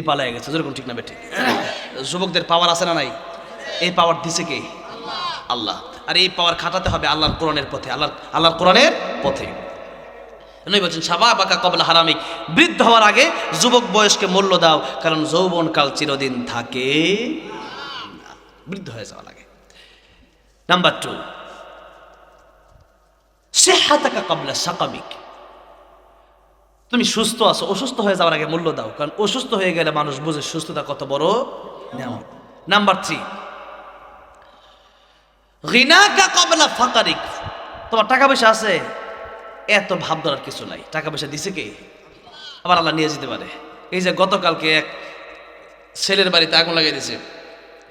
পালায় গেছে, যেরকম ঠিক না বেঠিক? যুবকদের পাওয়ার আছে না নাই? এই পাওয়ার দিছে কে? আল্লাহ। আর এই পাওয়ার খাটাতে হবে আল্লাহর কোরআনের পথে, আল্লাহর কোরআনের পথে। নবী বলছেন শাবাবাকা ক্বাবলা হারামিক, বৃদ্ধ হওয়ার আগে যুবক বয়সকে মূল্য দাও, কারণ যৌবনকাল চিরদিন থাকে না, বৃদ্ধ হয়ে যাওয়ার আগে। নাম্বার 2, সিহহাতাকা ক্বাবলা সাকামিক, তুমি সুস্থ আছো, অসুস্থ হয়ে যাওয়ার আগে মূল্য দাও, কারণ অসুস্থ হয়ে গেলে মানুষ বুঝে সুস্থতা কত বড় নেয়ামত। নাম্বার 3, গিনাকা ক্বাবলা ফাকারিক, তোমার টাকা পয়সা আছে, এত ভাব ধরার কিছু নাই, টাকা পয়সা দিছে কে? আবার আল্লাহ নিয়ে যেতে পারে। এই যে গতকালকে এক ছেলের বাড়িতে আগুন লাগিয়ে দিয়েছে,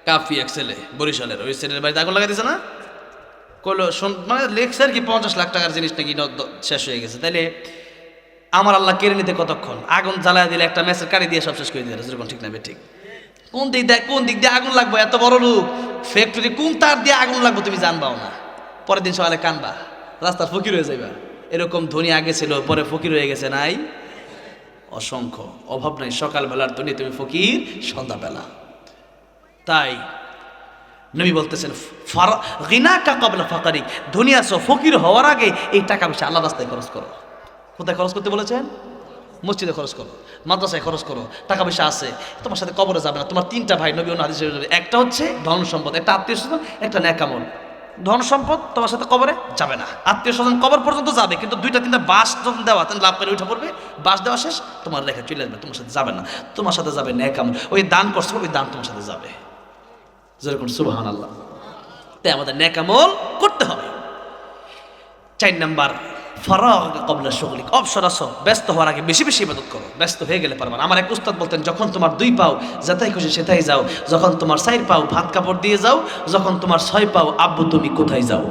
কাফি এক ছেলে বরিশালের, ওই ছেলের বাড়িতে আগুন লাগিয়ে দিয়েছে না, কইলো মানে লেখছে আর কি 50 লাখ টাকার জিনিস নাকি শেষ হয়ে গেছে। তাইলে আমার আল্লাহ কেড়ে নিতে কতক্ষণ? আগুন জ্বালায় দিলে একটা ম্যাচের কারি দিয়ে সব শেষ করে দিলে, যেরকম ঠিক না ঠিক? কোন দিক দিয়ে আগুন লাগবে? এত বড় লোক, ফ্যাক্টরি, কোন তার দিয়ে আগুন লাগবে তুমি জানবাও না, পরের দিন সকালে কানবা, রাস্তার ফকির হয়ে যাইবা। এরকম ধনী আগে ছিল, পরে ফকির হয়ে গেছে নাই? অসংখ্য, অভাব নাই। সকালবেলার ধনী তুমি ফকির সন্ধ্যাবেলা। তাই নবী বলতেছেন গিনাকা ক্বাবলা ফাকারিক, ধনী আছো, ফকির হওয়ার আগে এই টাকা পয়সা আল্লাহর রাস্তায় খরচ করো। কোথায় খরচ করতে বলেছেন? মসজিদে খরচ করো, মাদ্রাসায় খরচ করো। টাকা পয়সা আছে, তোমার সাথে কবরে যাবে না। তোমার 3টা ভাই নবী অন্য হাদিসে, একটা হচ্ছে ধন সম্পদ, একটা আত্মীয় স্বজন, একটা নেকামল। ধন সম্পদ তোমার সাথে কবরে যাবে না, আত্মীয় স্বজন কবর পর্যন্ত যাবে, কিন্তু 2টা-3টা বাস যখন দেওয়া, তাহলে লাভ করে উঠে পড়বে, বাস দেওয়া শেষ, তোমার রেখে চলে আসবে, তোমার সাথে যাবে না। তোমার সাথে যাবে নেকামল, ওই দান করছো, ওই দান তোমার সাথে যাবে, যেরকম সুবহানাল্লাহ। তাই আমাদের নেকামল করতে হবে। 4 নাম্বার, ফারাগ ক্বাবলা শুগলিক, অবসর আছো, ব্যস্ত হওয়ার আগে বেশি বেশি ইবাদত করো, ব্যস্ত হয়ে গেলে পারবা না। আমার এক উস্তাদ বলতেন, যখন তোমার 2 পাও যেথায় খুশি সেথায় যাও, যখন তোমার 4 পাও ভাত কাপড় দিয়ে যাও, যখন তোমার 6 পাও আব্বু তুমি কোথায় যাও।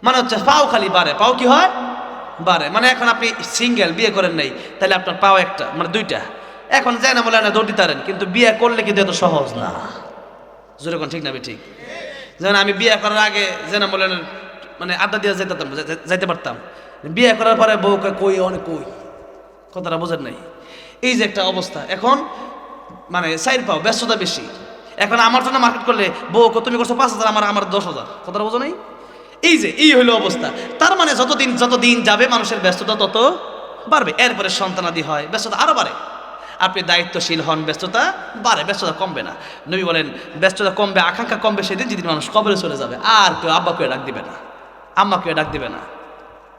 মানে হচ্ছে পাও খালি বাড়ে, পাও কি হয়? বাড়ে। মানে এখন আপনি সিঙ্গেল, বিয়ে করেন নাই, তাহলে আপনার পাও একটা, মানে 2টা। এখন যায় না বলে না দৌড় দিতে পারেন, কিন্তু বিয়ে করলে কিন্তু এত সহজ না, যেরকম ঠিক না ঠিক? যেমন আমি বিয়ে করার আগে যেন বলেন মানে আড্ডা দিয়ে যাইতে পারতাম, বিয়ে করার পরে বউকে কই অনেক কই, কথাটা বোঝেন নাই? এই যে একটা অবস্থা, এখন মানে 4 পাও, ব্যস্ততা বেশি। এখন আমার জন্য মার্কেট করলে বউকে তুমি করছো 5,000, আমার 10,000, কথাটা বোঝো নাই? এই হইলো অবস্থা। তার মানে যত দিন যাবে মানুষের ব্যস্ততা তত বাড়বে, এরপরে সন্তানাদি হয়, ব্যস্ততা আরো বাড়ে। আপনি দায়িত্বশীল হন, ব্যস্ততা বাড়ে, ব্যস্ততা কমবে না। নবী বলেন ব্যস্ততা কমবে, আকাঙ্ক্ষা কমবে সেদিন যেদিন মানুষ কবরে চলে যাবে। আর কেউ আব্বাকে ডাক দিবে না, আম্মাকে ডাক দিবে না,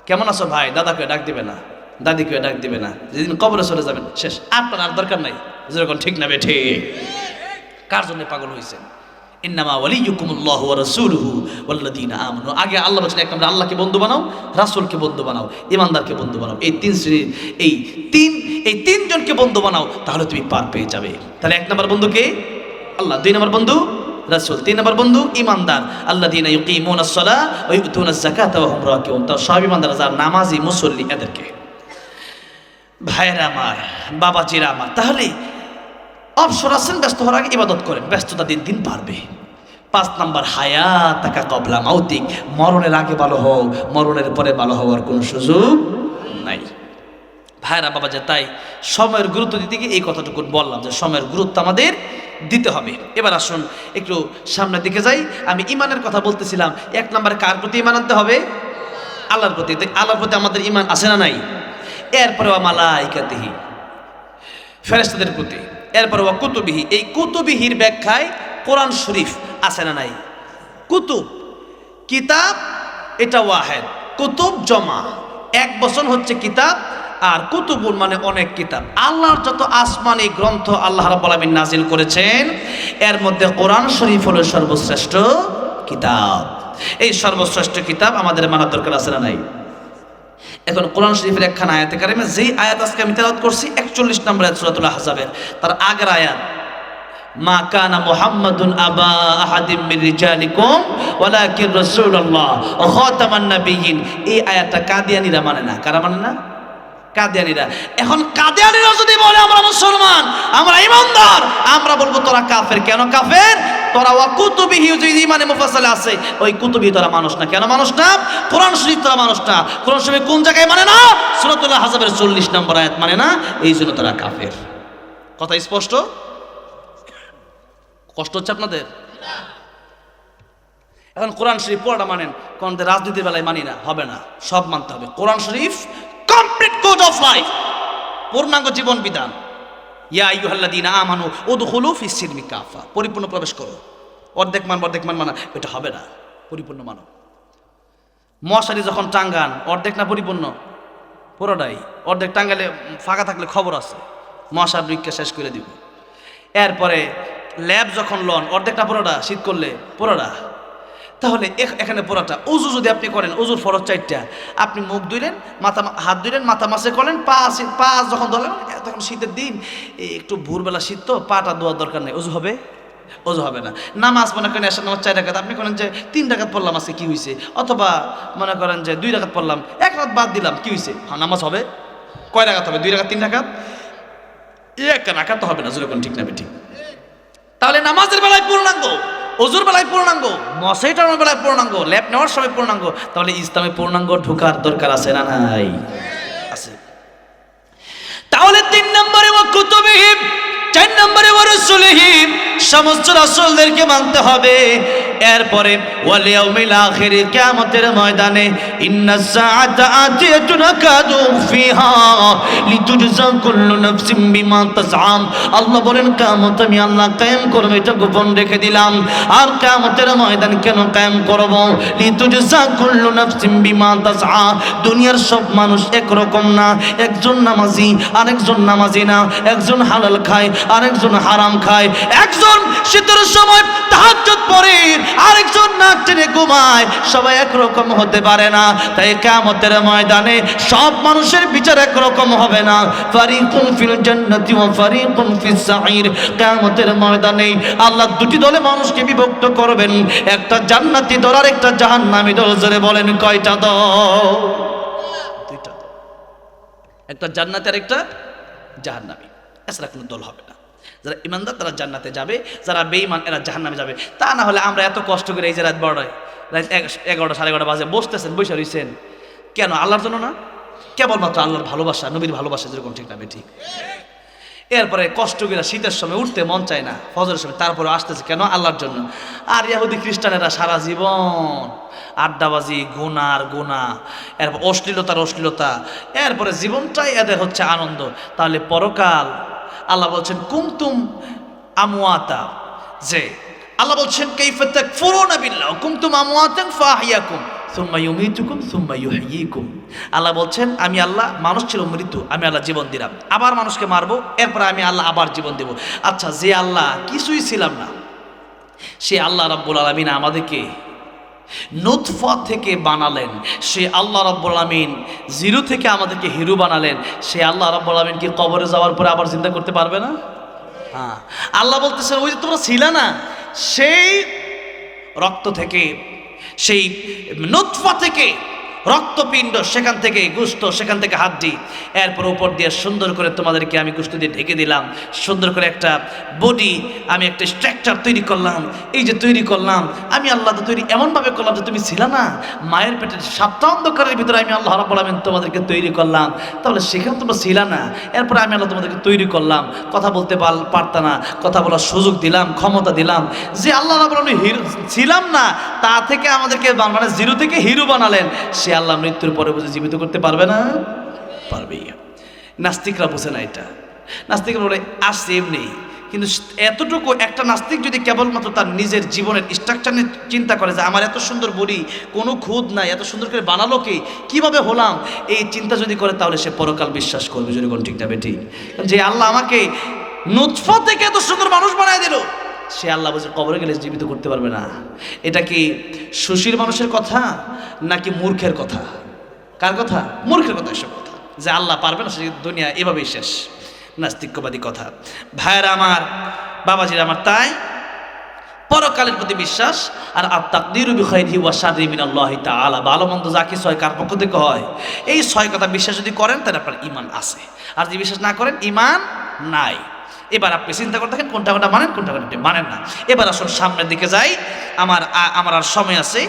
কেমন আছো ভাই, দাদাকে ডাক দিবে না, দাদিকে ডাক দিবে না। যেদিন কবরে চলে যাবেন শেষ, আপনার আর দরকার নাই, যেরকম ঠিক না বেঠে? কার জন্য পাগল হয়েছেন? ইন্নামা ওয়ালিয়ুকুমুল্লাহু ওয়া রাসূলুহু ওয়াল্লাযীনা আমানু, আগে আল্লাহ বলেছেন এক নম্বরে আল্লাহকে বন্ধু বানাও, রাসূলকে বন্ধু বানাও, ঈমানদারকে বন্ধু বানাও। এই 3 শ্রেণীর এই 3 জনকে বন্ধু বানাও, তাহলে তুমি পার পেয়ে যাবে। তাহলে 1 নম্বর বন্ধু কে? আল্লাহ, 2 নম্বর বন্ধু রাসূল, 3 নম্বর বন্ধু ঈমানদার, আল্লাযীনা ইউকিমুনাস সালাহ ওয়া ইউতুনাজ যাকাতা ওয়া হুম রাকিউন। তাও সব ঈমানদার যারা নামাজি মুসল্লি, এদেরকে। ভাইরা আমার, বাবাজিরা আমার, তাহলে অবসর আছেন, ব্যস্ত হওয়ার আগে ইবাদত করেন, ব্যস্ততা দিন দিন বাড়বে। 5 নাম্বার, হায়াতাকা ক্বাবলা মাউতিক, মরণের আগে ভালো হও, মরণের পরে ভালো হওয়ার কোনো সুযোগ নাই। ভাইরা বাবাজি, তাই সময়ের গুরুত্ব দিতে গিয়ে এই কথাটুকু বললাম যে সময়ের গুরুত্ব আমাদের দিতে হবে। এবার আসুন একটু সামনের দিকে যাই। আমি ইমানের কথা বলতেছিলাম। 1 নম্বরে কার প্রতি ইমান আনতে হবে? আল্লাহর প্রতি। আল্লাহর প্রতি আমাদের ইমান আছে না নাই? এরপরে ওয়া মালাইকাতিহি, ফেরেশতাদের প্রতি। এরপরে ওয়া কুতুবিহি, এই কুতুবিহির ব্যাখ্যায় কোরআন শরীফ আছে না নাই? কুতুব, কিতাব, এটা ওয়াহেদ, কুতুব জমা, 1 বচন হচ্ছে কিতাব, আর কুতুবুল মানে অনেক কিতাব। আল্লাহর যত আসমানি গ্রন্থ আল্লাহ রাব্বুল আলামিন নাজিল করেছেন, এর মধ্যে কোরআন শরীফ হলো সর্বশ্রেষ্ঠ কিতাব। এই সর্বশ্রেষ্ঠ কিতাব আমাদের মানার দরকার আছে না নাই? এখন কোরআন শরীফের একখানা আয়াতে কারিমে, যেই আয়াত আজকে আমি তেলাওয়াত করছি 41 নম্বর আয়াত সূরাতুল আহজাবের, তার আগের আয়াত, মা কানা মুহাম্মাদুন আবা আহাদিম মির রিজালিকুম ওয়ালাকিন রাসূলুল্লাহ ওয়া খাতামান নাবিয়্যিন। এই আয়াতটা কাদিয়ানীরা মানে না। কারা মানে না? কাদিয়ানীরা। এখন কাদিয়ানীরা যদি বলে আমরা মুসলমান, আমরা ঈমানদার, আমরা বলবো তোরা কাফের। কেন কাফের? তোরা ওয়া কুতুবিহি, যে ইমানে মুফাসসালে আছে, ওই কুতুবি তোরা মানুষ না। কেন মানুষ না? কোরআন শরীফ তোরা মানুষ না। কোরআন শরীফ কোন জায়গায় মানে না? সূরাতুল আহজাবের 40 নম্বর আয়াত মানে না, এই জন্য তোরা কাফের। কথা স্পষ্ট? কষ্ট হচ্ছে আপনাদের? এখন কোরআন শরীফ পুরোটা মানেন, কোন রাজনীতির বেলায় মানি না, হবে না, সব মানতে হবে। কোরআন শরীফ কমপ্লিট কোড অফ লাইফ, পূর্ণাঙ্গ জীবন বিধান। ইয়া আইয়ুহাল্লাযীনা আমানু উদখুলু ফিস সিলমি কাফা, পরিপূর্ণ প্রবেশ করো। অর্ধেক মানা এটা হবে না, পরিপূর্ণ মানো। মশারি যখন টাঙ্গান অর্ধেক না পরিপূর্ণ? পুরোটাই। অর্ধেক টাঙ্গালে ফাঁকা থাকলে খবর আছে, মশার বৃক্ষা শেষ করে দিব। এরপরে ল্যাব যখন লন অর্ধেকটা পুরোটা, শীত করলে পুরোটা। তাহলে এখানে পুরোটা। উজু যদি আপনি করেন, উজুর ফরজ 4টা, আপনি মুখ ধুইলেন, হাত ধুইলেন, মাথা মাসে করলেন, পা যখন ধরলেন, তখন শীতের দিন একটু ভোরবেলা শীত তো, পাটা ধোয়ার দরকার নেই, উজু হবে? উজু হবে না। নামাজ মনে করেন এসার নামাজ 4 রাকাত, আপনি করেন যে 3 রাকাত পড়লাম আজকে, কি হয়েছে? অথবা মনে করেন যে 2 রাকাত পড়লাম, 1 রাত বাদ দিলাম, কি হয়েছে? হ্যাঁ, নামাজ হবে। কয় রাকাত হবে? 2 রাকাত, 3 রাকাত? 1 রাকাত তো হবে না, যদি কোন ঠিক না ঠিক। তাহলে নামাজের বেলায় পূর্ণাঙ্গ, ওজুর বেলায় পূর্ণাঙ্গ, মশারি টানার বেলায় পূর্ণাঙ্গ, ল্যাপ নেওয়ার সময় পূর্ণাঙ্গ। তাহলে ইসলামে পূর্ণাঙ্গ ঢোকার দরকার আছে না নাই? আছে। তাহলে 3 নম্বরে ওয়া কুতুবিহিম, 4 নম্বরে ওয়া রাসূলিহিম, সমস্ত রাসূলদেরকে মানতে হবে। এরপরে ওয়াল ইয়াউমিল আখির, কিয়ামতের ময়দানে, ইন্নাস সাআতা আতিয়াতুন কাদু ফিহা লিতুজজা কুল্লু নাফসিন বিমা তাসআম। আল্লাহ বলেন কিয়ামত আমি আল্লাহ কায়েম করব, এটা গোপন রেখে দিলাম। আর কিয়ামতের ময়দান কেন কায়েম করব? লিতুজজা কুল্লু নাফসিন বিমা তাসআ। দুনিয়ার সব মানুষ একরকম না, একজন নামাজি আরেকজন নামাজি না, একজন হালাল খায় আরেকজন হারাম খায়, একজন শীতের সময় তাহাজ্জুদ পড়ে আরেকজন নাক টেনে ঘুমায়, সবাই একরকম হতে পারে না। তাই কিয়ামতের ময়দানে সব মানুষের বিচার একরকম হবে না। ফারিকুন ফিল জান্নাতি ওয়া ফারিকুন ফিস সাঈর। কিয়ামতের ময়দানে আল্লাহ 2টি দলে মানুষকে বিভক্ত করবেন, একটা জান্নাতি দল আর একটা জাহান্নামী দল। জোরে বলেন কয়টা দল? 2টা দল, একটা জান্নাতি আর একটা জাহান্নামী, এছাড়া কোনো দল হবে না। যারা ইমানদার তারা জান্নাতে যাবে, যারা বেঈমান এরা জাহান্নামে যাবে। তা না হলে আমরা এত কষ্ট করে এই যে রাত 12টায়, রাত 11টা 11:30 বাজে বসতেছেন, বসে রয়েছেন কেন? আল্লাহর জন্য না, কেবলমাত্র আল্লাহর ভালোবাসা, নবীর ভালোবাসা, যেরকম ঠিক না ঠিক। এরপরে কষ্ট করে শীতের সময় উঠতে মন চায় না, ফজরের সময়, তারপরে আসতেছে কেন? আল্লাহর জন্য। আর ইহুদি খ্রিস্টানেরা সারা জীবন আড্ডাবাজি, গুনাহ, এরপর অশ্লীলতা, এরপরে জীবনটাই এদের হচ্ছে আনন্দ। তাহলে পরকাল আল্লাহ বলছেন কুনতুম আমওয়াতা, যে আল্লাহ বলছেন কাইফা তাকফুরুনা বিল্লাহ কুনতুম আমওয়াতান ফাআহইয়াকুম সুম্মা ইউমীতুকুম সুম্মা ইউহয়ীকুম। আল্লাহ বলছেন আমি আল্লাহ, মানুষ ছিল মৃত্যু, আমি আল্লাহ জীবন দিলাম, আবার মানুষকে মারবো, এরপর আমি আল্লাহ আবার জীবন দেব। আচ্ছা, যে আল্লাহ কিছুই ছিলাম না, সে আল্লাহ রাব্বুল আলামিন আমাদেরকে নুতফা থেকে বানালেন, সে আল্লাহ রাব্বুল আলামিন জিরো থেকে আমাদেরকে হিরো বানালেন। সে আল্লাহ রাব্বুল আলামিন কি কবরে যাওয়ার পরে আবার চিন্তা করতে পারবে না? হ্যাঁ, আল্লাহ বলতেছেন ওই যে তোমরা ছিলে না, সেই রক্ত থেকে, সেই নুতফা থেকে রক্তপিণ্ড, সেখান থেকে গোশত, সেখান থেকে হাড্ডি, এরপর উপর দিয়ে সুন্দর করে তোমাদেরকে আমি গোশত দিয়ে ঢেকে দিলাম, সুন্দর করে একটা বডি, আমি একটা স্ট্রাকচার তৈরি করলাম। এই যে তৈরি করলাম আমি আল্লাহ, তো তৈরি এমনভাবে করলাম যে তুমি ছিলে না, মায়ের পেটের 7টা অন্ধকারের ভিতরে আমি আল্লাহ রাব্বুল আলামিন তোমাদেরকে তৈরি করলাম। তাহলে সেখানে তোমরা ছিলে না, এরপর আমি আল্লাহ তোমাদেরকে তৈরি করলাম, কথা বলতে পারতা না, কথা বলার সুযোগ দিলাম, ক্ষমতা দিলাম। যে আল্লাহ রাব্বুল আলামিন ছিলাম না, তা থেকে আমাদেরকে মানে জিরো থেকে হিরো বানালেন, সে আল্লাহ মৃত্যুর পরে বুঝে জীবিত করতে পারবে না? পারবে। নাস্তিকরা বোঝে না এটা। নাস্তিকরা বলে আসছে এমনি, কিন্তু এতটুকু একটা নাস্তিক যদি কেবলমাত্র তার নিজের জীবনের স্ট্রাকচার নিয়ে চিন্তা করে যে আমার এত সুন্দর বডি, কোনো খুদ নাই, এত সুন্দর করে বানালো কে, কীভাবে হলাম, এই চিন্তা যদি করে, তাহলে সে পরকাল বিশ্বাস করবে, যদি কোন ঠিক যাবে ঠিক। যে আল্লাহ আমাকে নুতফা থেকে এত সুন্দর মানুষ বানায় দিল, সে আল্লাহ বলছে কবরে গেলে জীবিত করতে পারবে না। এটা কি সুশীল মানুষের কথা নাকি মূর্খের কথা? কার কথা? মূর্খের কথা এসব কথা, যে আল্লাহ পারবে না, সে দুনিয়া এভাবেই শেষ। নাস্তিকবাদী কথা। ভাইয়েরা আমার, বাবাজিরা আমার, তাই পরকালের প্রতি বিশ্বাস আর আত-তাকদীরু বিখাইরিহি ওয়া শাররিহি মিনাল্লাহি তাআলা, ভালো মন্দ যা কিছু হয় কার পক্ষ থেকে হয়, এই 6 কথা বিশ্বাস যদি করেন তাহলে আপনার ঈমান আছে। আর যদি বিশ্বাস না করেন, ঈমান নাই। এবার আপনি চিন্তা করে দেখেন কোনটা মানেন, কোনটা মানেন না। এবার আসুন সামনের দিকে যাই, আমার আর সময় আছে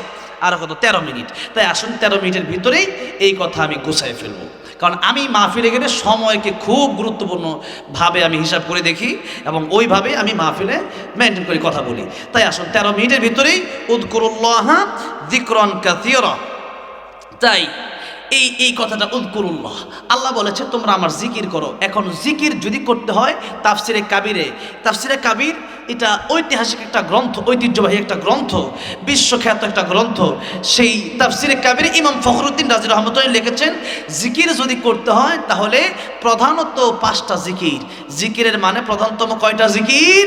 আরো কত 13 মিনিট। তাই আসুন 13 মিনিটের ভিতরেই এই কথা আমি গুছাই ফেলবো। কারণ আমি মাহফিলে গেলে সময়কে খুব গুরুত্বপূর্ণভাবে আমি হিসাব করে দেখি এবং ওইভাবে আমি মাহফিলে মেনটেন করে কথা বলি। তাই আসুন 13 মিনিটের ভিতরেই উযকুরুল্লাহ যিকরান কাসীরা। তাই এই কথাটা উযকুরুল্লাহ, আল্লাহ বলেছে তোমরা আমার জিকির করো। এখন জিকির যদি করতে হয় তাফসিরে কাবির এটা ঐতিহাসিক একটা গ্রন্থ, ঐতিহ্যবাহী একটা গ্রন্থ, বিশ্বখ্যাত একটা গ্রন্থ। সেই তাফসিরে কাবিরে ইমাম ফখরুদ্দিন রাজি রহমতুল্লাহ লিখেছেন জিকির যদি করতে হয় তাহলে প্রধানত 5টা জিকির। জিকিরের মানে প্রধানতম কয়টা জিকির?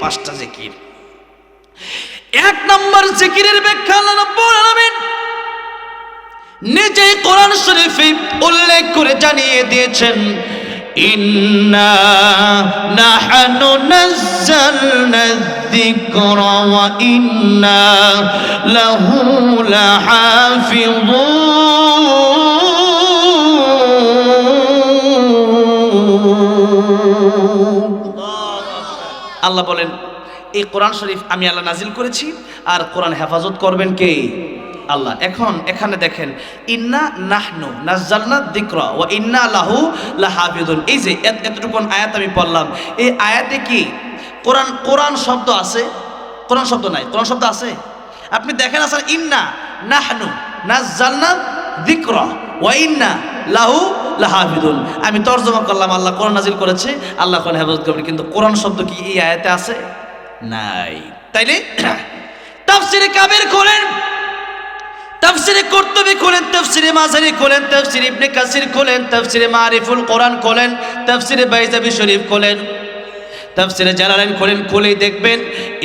5টা জিকির। 1 নম্বর জিকিরের ব্যাখ্যা আল্লাহ রাব্বুল আলামিন নিজেই কোরআন শরীফে উল্লেখ করে জানিয়ে দিয়েছেন, ইন্না নাহনু নাযালনা যিকরা ওয়া ইন্না লাহু লাহাফিযুন। আল্লাহ বলেন এই কোরআন শরীফ আমি আল্লাহ নাজিল করেছি, আর কোরআন হেফাজত করবেন কে? আল্লাহ। এখন এখানে দেখেন ইন্না নাহনু নাযালনা যিকরা ওয়া ইন্না লাহু লাহাফিযুন, এই যে এতটুকুন আয়াত আমি পড়লাম, এই আয়াতে কি কোরআন শব্দ আছে? কোরআন শব্দ নাই। কোরআন শব্দ আছে? আপনি দেখেন আসলে ইন্না নাহনু নাযালনা যিকরা ওয়া ইন্না লাহু লাহাফিযুন, আমি তরজমা করলাম আল্লাহ কোরআন নাজিল করেছে, আল্লাহ কোরআন হেফাজত করবে, কিন্তু কোরআন শব্দ কি এই আয়াতে আছে? নাই। তাইলে তাফসিরে কাবির খোলেন, তাফসিরে কুরতুবী খোলেন, তাফসিরে মাজারি খোলেন, তাফসিরে ইবনে কাসির খোলেন, তাফসিরে মারিফুল কোরআন খোলেন, তাফসিরে বাইজাবি শরীফ খোলেন, তাফসিরে জালালাইন খোলেন, খুলেই দেখবেন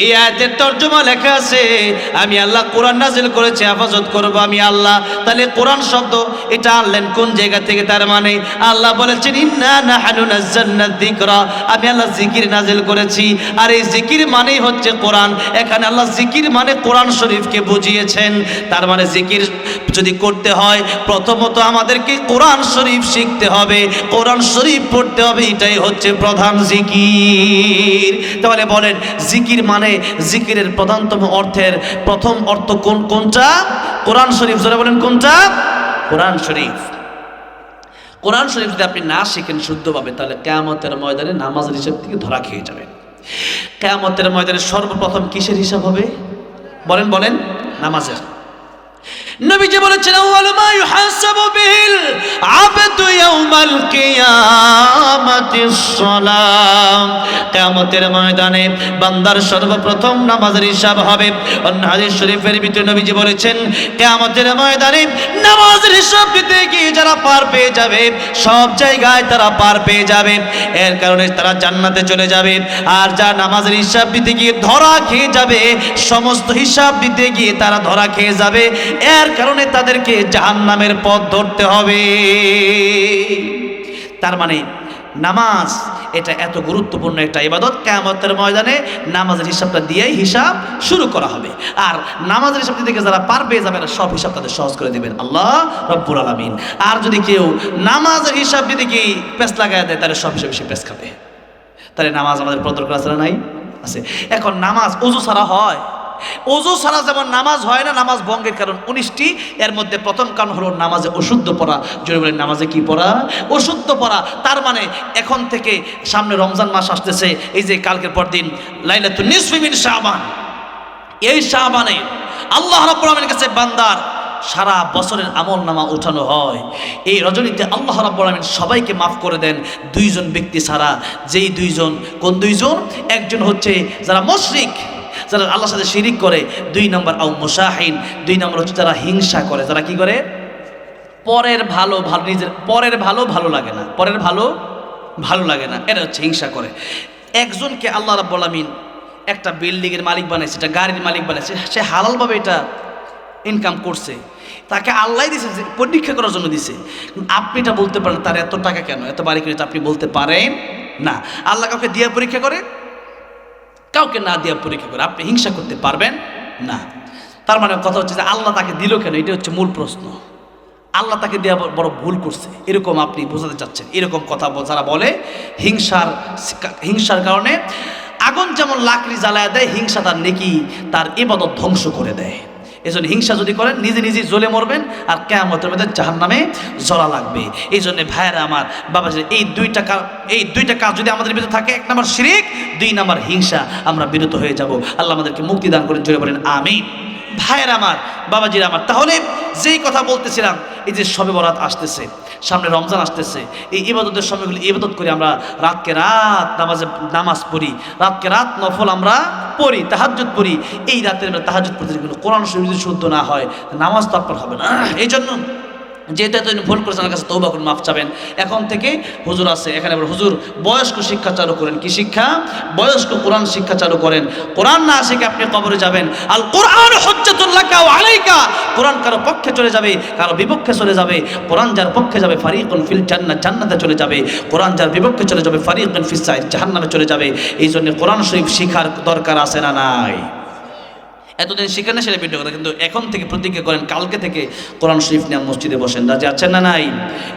এই আয়াতের তরজমা লেখা আছে আমি আল্লাহ কোরআন নাজিল করেছি, হেফাজত করব আমি আল্লাহ। তাহলে কোরআন শব্দ এটা আনলেন কোন জায়গা থেকে? তার মানে আল্লাহ বলেছেন ইন্না নাহনু নাযালনা যিকরা, আমি আল্লাহ জিকির নাজিল করেছি, আর এই জিকির মানেই হচ্ছে কোরআন। এখানে আল্লাহ জিকির মানে কোরআন শরীফকে বুঝিয়েছেন। তার মানে জিকির যদি করতে হয় প্রথমত আমাদেরকে কোরআন শরীফ শিখতে হবে, কোরআন শরীফ পড়তে হবে, এটাই হচ্ছে প্রধান জিকির। তাহলে বলেন জিকির মানে জিকিরের প্রধানতম অর্থের প্রথম অর্থ কোনটা? কোরআন শরীফ। যারা বলেন কোনটা? কোরআন শরীফ। কোরআন শরীফ যদি আপনি না শিখেন শুদ্ধভাবে তাহলে কিয়ামতের ময়দানে নামাজের হিসাব থেকে ধরা খেয়ে যাবেন। কিয়ামতের ময়দানে সর্বপ্রথম কিসের হিসাব হবে? বলেন নামাজের। নবীজি বলেছেন আউয়ালু মা ইউহাসাবু বিহিল আবদু ইয়াউমাল কিয়ামাতিস সালাম, কিয়ামতের ময়দানে বান্দার সর্বপ্রথম নামাজের হিসাব হবে। অন্য হাদিস শরীফের ভিতরে নবীজি বলেছেন কিয়ামতের ময়দানে নামাজের হিসাব দিতে গিয়ে যারা পার পেয়ে যাবে সব জায়গায় তারা পার পেয়ে যাবে, এর কারণে তারা জান্নাতে চলে যাবে। আর যারা নামাজের হিসাব দিতে গিয়ে ধরা খেয়ে যাবে, সমস্ত হিসাব দিতে গিয়ে তারা ধরা খেয়ে যাবে, এর কারণে তাদেরকে জাহান্নামের পথ ধরতে হবে। তার মানে নামাজ এটা এত গুরুত্বপূর্ণ একটা ইবাদত, কিয়ামতের ময়দানে নামাজের হিসাবটা দিয়েই হিসাব শুরু করা হবে। আর নামাজের হিসাব দিতে যারা পার পেয়ে যাবে না সব হিসাব তাদের সহজ করে দেবেন আল্লাহ রব্বুল আলামিন। আর যদি কেউ নামাজের হিসাব দিতে গিয়ে পেস লাগায় দেয় তাহলে সব হিসাবে সে পেস খাবে। তাহলে নামাজ আমাদের পদ্র করা ছাড়া নাই আছে। এখন নামাজ ওযু ছাড়া হয়, ওযু ছাড়া যেমন নামাজ হয় না, নামাজ ভঙ্গের কারণ 19টি, এর মধ্যে প্রথম কারণ হলো নামাজে অশুদ্ধ পড়া। জোরে বলেন নামাজে কি পড়া? অশুদ্ধ পড়া। তার মানে এখন থেকে সামনে রমজান মাস আসতেছে, এই যে কালকের পর দিন লাইলাতুন নিসফি মিন শাবান, এই শাবানে আল্লাহ রাব্বুল আলামিনের কাছে বান্দার সারা বছরের আমল নামা উঠানো হয়। এই রজনীতে আল্লাহ রাব্বুল আলামিন সবাইকে মাফ করে দেন 2 জন ব্যক্তি ছাড়া। যেই 2 জন, কোন 2 জন? একজন হচ্ছে যারা মুশরিক, যারা আল্লাহর সাথে শিরিক করে, 2 নম্বর আও মুশাহিন, 2 নম্বর হচ্ছে যারা হিংসা করে, যারা কি করে পরের ভালো নিজের পরের ভালো লাগে না, পরের ভালো লাগে না, এটা হচ্ছে হিংসা করে। একজনকে আল্লাহ রাব্বুল আলামিন একটা বিল্ডিংয়ের মালিক বানাইছে, একটা গাড়ির মালিক বানাইছে, সে হালালভাবে এটা ইনকাম করছে, তাকে আল্লাহ দিছে পরীক্ষা করার জন্য দিছে। আপনি এটা বলতে পারেন তার এত টাকা কেন, এত বাড়ি করে, আপনি বলতে পারেন না। আল্লাহ কাউকে দিয়ে পরীক্ষা করে, কাউকে না দিয়ে পরীক্ষা করে, আপনি হিংসা করতে পারবেন না। তার মানে কথা হচ্ছে যে আল্লাহ তাকে দিল কেন, এটা হচ্ছে মূল প্রশ্ন। আল্লাহ তাকে দেওয়া বড় ভুল করছে এরকম আপনি বোঝাতে চাচ্ছেন। এরকম কথা যারা বলে হিংসার কারণে আগুন যেমন লাকড়ি জ্বালায় দেয়, হিংসা তার নেকি তার ইবাদত ধ্বংস করে দেয়। এই জন্য হিংসা যদি করেন নিজে নিজেই জ্বলে মরবেন, আর কিয়ামতের মধ্যে জাহান্নামে জ্বলা লাগবে। এই জন্য ভাইয়েরা আমার, বাবাজি, এই দুইটা কাজ যদি আমাদের ভিতরে থাকে, 1 নম্বর শিরক, 2 নম্বর হিংসা, আমরা বিরত হয়ে যাব। আল্লাহ আমাদেরকে মুক্তি দান করেন, জোরে বলেন আমিন। ভাইয়েরা আমার, বাবাজিরা আমার, তাহলে যেই কথা বলতেছিলাম, এই যে শবে বরাত আসতেছে, সামনে রমজান আসতেছে, এই ইবাদতের সময়গুলি ইবাদত করি আমরা, রাতকে রাত নামাজ পড়ি, রাতকে রাত নফল আমরা পড়ি, তাহাজ্জুদ পড়ি। এই রাতের বেলা তাহাজ্জুদ পড়তে কিন্তু কোরআন শরীফ যদি শুদ্ধ না হয়, নামাজ তো আপনার হবে না। এই জন্য যেহেতু এতদিন ভুল করেছেন, আমার কাছে তওবা করুন, মাফ চাবেন। এখন থেকে হুজুর আছে এখানে, হুজুর বয়স্ক শিক্ষা চালু করেন। কি শিক্ষা? বয়স্ক কোরআন শিক্ষা চালু করেন। কোরআন না শিখে আপনি কবরে যাবেন। আল কোরআন হুজ্জাতুল লাকা ওয়া আলাইকা। কোরআন কারো পক্ষে চলে যাবে, কারো বিপক্ষে চলে যাবে। কোরআন যার পক্ষে যাবে, ফারিকুন ফিল জান্নাহ, জান্নাতে চলে যাবে। কোরআন যার বিপক্ষে চলে যাবে, ফারিকুন ফিস সাইর, জাহান্নামে চলে যাবে। এই জন্য কোরআন শরীফ শিখার দরকার আছে না নাই? এতদিন শিখেন না, সেটা ভিডিও কথা, কিন্তু এখন থেকে প্রতিজ্ঞা করেন, কালকে থেকে কোরআন শরীফ নিয়ে মসজিদে বসেন। রাজি আছেন না নাই?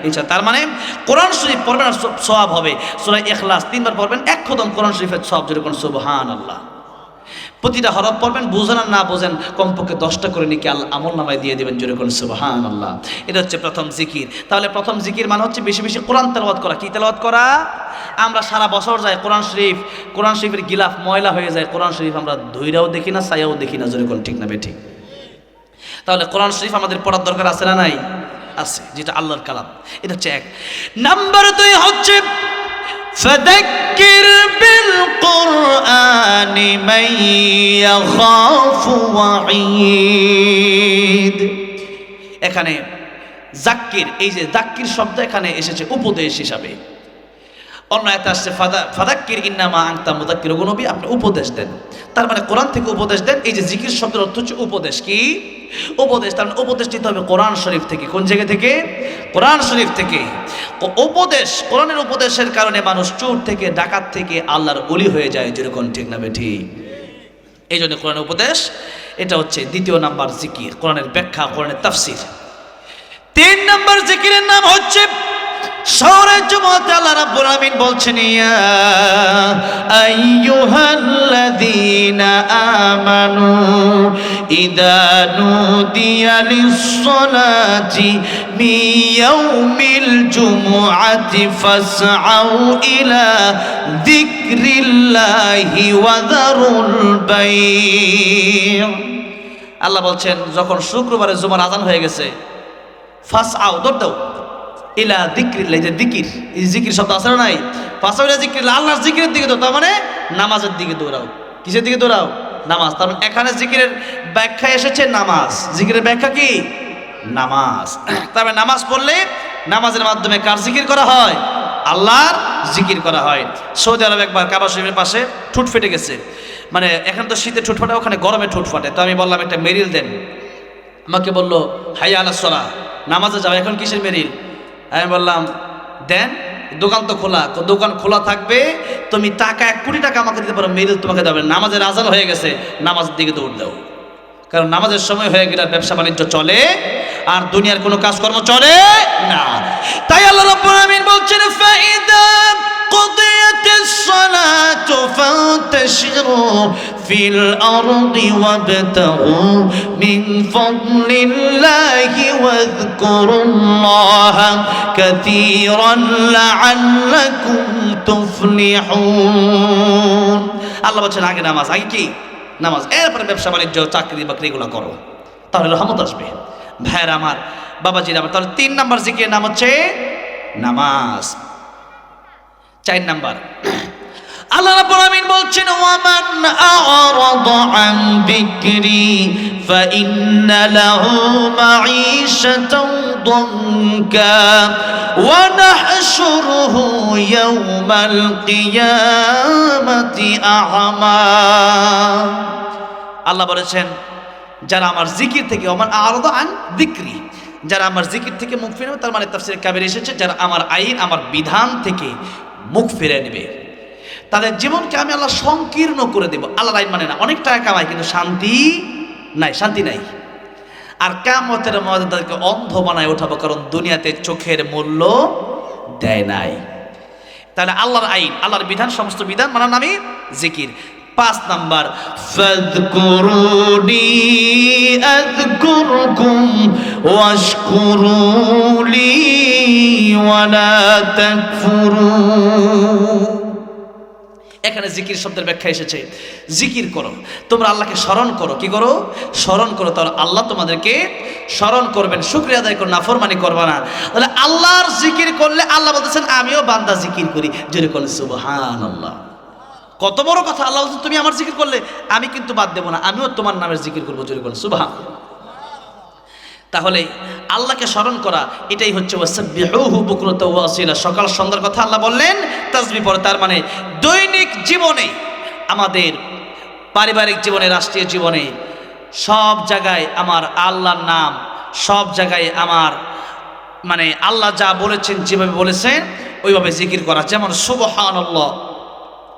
ইনশাআল্লাহ। তার মানে কোরআন শরীফ পড়বেন আর সওয়াব হবে। সূরা ইখলাস 3 বার পড়বেন, এক খতম কোরআন শরীফের সওয়াব, যেরকম সুবহানাল্লাহ। প্রতিটা হরফ পড়বেন, বুঝেন আর না বোঝেন কমপক্ষে 10টা করে নিকে আল্লাহ আমল নামায় দিয়ে দেবেন, যেরকম সুবহানাল্লাহ। এটা হচ্ছে প্রথম জিকির। তাহলে প্রথম জিকির মানে হচ্ছে বেশি বেশি কোরআন তেলাওয়াত করা। কি তেলাওয়াত করা? আমরা সারা বছর যাই কোরআন শরীফের গিলাফ ময়লা হয়ে যায়, কোরআন শরীফ আমরা ধুইরাও দেখি না, ছায়াও দেখি না, যেরকম, ঠিক না বেঠিক? তাহলে কোরআন শরীফ আমাদের পড়ার দরকার আছে না নাই? আছে, যেটা আল্লাহর কালাম। এটা হচ্ছে 1 নাম্বার। 2 হচ্ছে ফাযাক্কির বিল কুরআনি মান ইয়াখাফু ওয়াঈদ। এখানে যাক্কির, এই যে যাক্কির শব্দ এখানে এসেছে উপদেশ হিসাবে। অন্য আয়াতে আসছে ফাযাক্কির ইন্নামা আনতা মুযাক্কির, নবী আপনি উপদেশ দেন। তার মানে কোরআন থেকে উপদেশ দেন। এই যে জিকির শব্দের অর্থ হচ্ছে উপদেশ। কি? উপদেশ। তার মানে উপদেশ নিতে হবে কোরআন শরীফ থেকে। কোন জায়গা থেকে? কোরআন শরীফ থেকে। উপদেশ, কোরআনের উপদেশের কারণে মানুষ চোর থেকে, ডাকাত থেকে আল্লাহর ওলি হয়ে যায়, যেরকম, ঠিক না বেঠিক? এই জন্য কোরআনের উপদেশ, এটা হচ্ছে 2 নাম্বার জিকির, কোরআনের ব্যাখ্যা, কোরআনের তাফসীর। 3 নাম্বার জিকিরের নাম হচ্ছে সূরা জুমআতে আল্লাহ রাব্বুল আলামিন বলছেন, ইয়া আইয়ুহাল্লাযীনা আমানু ইযা নুদিয়া লিস-সালাতি মিন ইয়াউমিল জুমআতি ফাসআউ ইলা যিকরিল্লাহি ওয়া যারুল বাই'। আল্লাহ বলছেন, যখন শুক্রবারে জুমার আযান হয়ে গেছে, ফাসআউ, দৌড় দাও, ইলা যিকরিল্লাহ, যে জিকির, এই জিকির শব্দ আছে না নাই? ফাসআউ ইলা যিকরিল্লাহ, আল্লাহর জিকিরের দিকে দৌড়াও। তার মানে নামাজের দিকে দৌড়াও। কিসের দিকে দৌড়াও? নামাজ। তার মানে এখানে জিকিরের ব্যাখ্যা এসেছে নামাজ। জিকিরের ব্যাখ্যা কি? নামাজ। তার মানে নামাজ পড়লে নামাজের মাধ্যমে কার জিকির করা হয়? আল্লাহর জিকির করা হয়। সৌদি আরব একবার কাবা শরীফের পাশে ঠোঁট ফেটে গেছে, মানে এখন তো শীতে ঠোঁট ফাটে, ওখানে গরমে ঠোঁট ফাটে। তো আমি বললাম একটা মেরিল দেন। আমাকে বললো হাইয়া আলাস সালাহ, নামাজে যাও, এখন কিসের মেরিল? আমি বললাম দেন, দোকান তো খোলা। দোকান খোলা থাকবে, তুমি টাকা 1 কোটি টাকা আমাকে দিতে পারো, মেরিল তোমাকে দেবে। নামাজের আজান হয়ে গেছে, নামাজের দিকে দৌড় দাও। কারণ নামাজের সময় হয়ে গেলে ব্যবসা বাণিজ্য চলে, আর দুনিয়ার কোনো কাজকর্ম চলে না। তাই আল্লাহ রাব্বুল আলামিন বলছেন, ফাইদা কুদিয়াতিস সালাতু ফান্তাশিরু ফিল আরদি ওয়াবতাগু মিন ফাদলিল্লাহি ওয়াযকুরুল্লাহা কাসীরান লাআল্লাকুম তুফলিহুন। আল্লাহ বলছেন আগে নামাজ, আগে কি? নামাজ, এরপরে ব্যবসা বাণিজ্য, চাকরি বাকরি এগুলো করো, তাহলে রহমত আসবে। ভাইয়ের আমার, বাবাজির আমার, তাহলে 3 নাম্বার জিকিরের নাম হচ্ছে নামাজ। 4 নাম্বার, আল্লাহ রাব্বুল আলামিন বলছেন, ওয়ামান আ'রাদা আন যিকরি ফাইন্না লাহু মাঈশাতান দানকা ওয়া নাহশুরুহু ইয়াওমাল কিয়ামাতি আ'মা। আল্লাহ বলেছেন, যারা আমার জিকির থেকে, ওমান আ'রাদা আন যিকরি, যারা আমার জিকির থেকে মুখ ফিরে নেবে, তার মানে তাফসীরে কাবীর এসেছে যারা আমার আইন, আমার বিধান থেকে মুখ ফিরে নেবে, তাদের জীবনকে আমি আল্লাহ সংকীর্ণ করে দেব। আল্লাহর আইন মানে না, অনেক টাকা কামায় কিন্তু শান্তি নাই, শান্তি নাই। আর কিয়ামতের ময়দানে তাদেরকে অন্ধ বানায় ওঠাবো, কারণ দুনিয়াতে চোখের মূল্য দেয় নাই। তাহলে আল্লাহর আইন, আল্লাহর বিধান, সমস্ত বিধান মানার নামই জিকির। 5 নাম্বার, ফাযকুরুনি আযকুরকুম ওয়াশকুরুলি ওয়ালা তাকফুরুন। এখানে জিকির শব্দের ব্যাখ্যা এসেছে, জিকির করো, তোমরা আল্লাহকে স্মরণ করো। কি করো? স্মরণ করো, তাহলে আল্লাহ তোমাদেরকে স্মরণ করবেন। শুকরিয়া আদায় করো, নাফরমানি করবা না। তাহলে আল্লাহর জিকির করলে আল্লাহ বলতেছেন আমিও বান্দা জিকির করি, জোরে বলেন সুবহানাল্লাহ। কত বড় কথা! আল্লাহ বলছেন তুমি আমার জিকির করলে আমি কিন্তু বাদ দেব না, আমিও তোমার নামের জিকির করবো, জোরে বলেন সুবহানাল্লাহ। তাহলে আল্লাহকে স্মরণ করা এটাই হচ্ছে ওয়াসাব্বিহুহু বুকরাতাও ওয়া আসীলা। সকাল সন্ধ্যার কথা আল্লাহ বললেন, তাসবিহ পড়ে। তার মানে দৈনিক জীবনে, আমাদের পারিবারিক জীবনে, রাষ্ট্রীয় জীবনে, সব জায়গায় আমার আল্লাহর নাম, সব জায়গায় আমার মানে আল্লাহ যা বলেছেন, যেভাবে বলেছেন ওইভাবে জিকির করা। যেমন সুবহানাল্লাহ,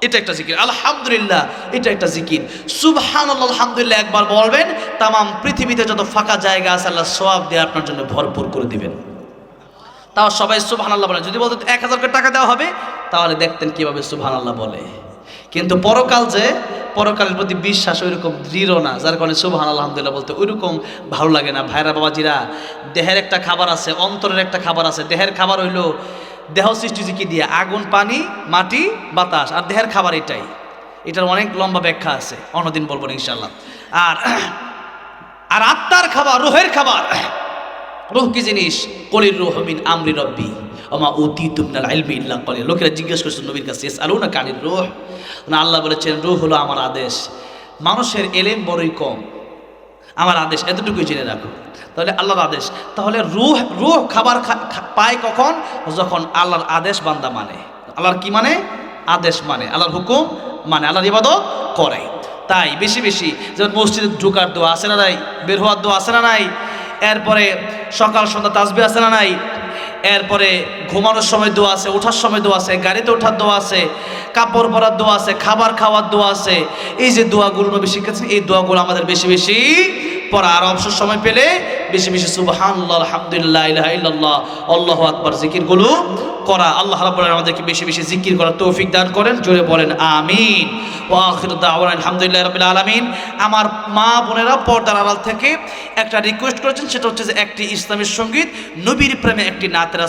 এটা একটা জিকির। আলহামদুলিল্লাহ, এটা একটা জিকির। সুবহানাল্লাহ, আলহামদুলিল্লাহ একবার বলবেন, তামাম পৃথিবীতে যত ফাঁকা জায়গা আছে আল্লাহ সওয়াব দিয়ে আপনার জন্য ভরপুর করে দিবেন। তাও সবাই সুবহানাল্লাহ বলেন। যদি বলতেন 1000 করে টাকা দেওয়া হবে, তাহলে দেখতেন কিভাবে সুবহানাল্লাহ বলে। কিন্তু পরকাল যে, পরকালের প্রতি বিশ্বাস ওইরকম দৃঢ় না, যার কারণে সুবহানাল্লাহ আলহামদুলিল্লাহ বলতে ওইরকম ভালো লাগে না। ভাইরা বাবাজিরা, দেহের একটা খাবার আছে, অন্তরের একটা খাবার আছে। দেহের খাবার হইলো দেহ সৃষ্টি কি দিয়ে? আগুন, পানি, মাটি, বাতাস। আর দেহের খাবার এটাই। এটার অনেক লম্বা ব্যাখ্যা আছে, অন্যদিন বলবো ইনশাআল্লাহ। আর আত্মার খাবার, রুহের খাবার। রুহ কি জিনিস? কলির রুহ মিন আমরি রব্বি ওমা উতীতু মিনাল ইলমি ইল্লা কলিলা। লোকেরা জিজ্ঞেস করছেন নবীর কাছে, ইয়াসআলুনাকা আনির রূহ। না, আল্লাহ বলেছেন রূহ হলো আমার আদেশ। মানুষের এলেম বড়ই কম, আমার আদেশ এতটুকুই জেনে রাখো। তাহলে আল্লাহর আদেশ। তাহলে রূহ খাবার পায় কখন? যখন আল্লাহর আদেশ বান্দা মানে। আল্লাহর কি মানে? আদেশ মানে, আল্লাহর হুকুম মানে, আল্লাহর ইবাদত করে। তাই বেশি বেশি যেমন মসজিদে ঢোকার দোয়া আছে না নাই? বের হওয়ার দোয়া আছে না নাই? এরপরে সকাল সন্ধ্যা তাসবিহ আছে না নাই? এরপরে ঘুমানোর সময় দোয়া আছে, ওঠার সময় দোয়া আছে, গাড়িতে ওঠার দোয়া আছে, কাপড় পরার দোয়া আছে, খাবার খাওয়ার দোয়া আছে। এই যে দোয়াগুলো নবী শিখেছেন, এই দোয়াগুলো আমাদের বেশি বেশি পড়া। আর অবসর সময় পেলে বেশি বেশি সুবহানাল্লাহ, আলহামদুলিল্লাহ, ইলাহা ইল্লাল্লাহ, আল্লাহু আকবার জিকিরগুলো করা। আল্লাহ রাব্বুল আলামিন আমাদেরকে বেশি বেশি জিকির করার তৌফিক দান করেন, জোরে বলেন আমিন। ওয়া আখিরু দাওয়ানা আলহামদুলিল্লাহি রাব্বিল আলামিন। আমার মা বোনেরা পর্দার আড়াল থেকে একটা রিকোয়েস্ট করেছেন, সেটা হচ্ছে যে একটি ইসলামী সঙ্গীত, নবীর প্রেমে একটি নাতের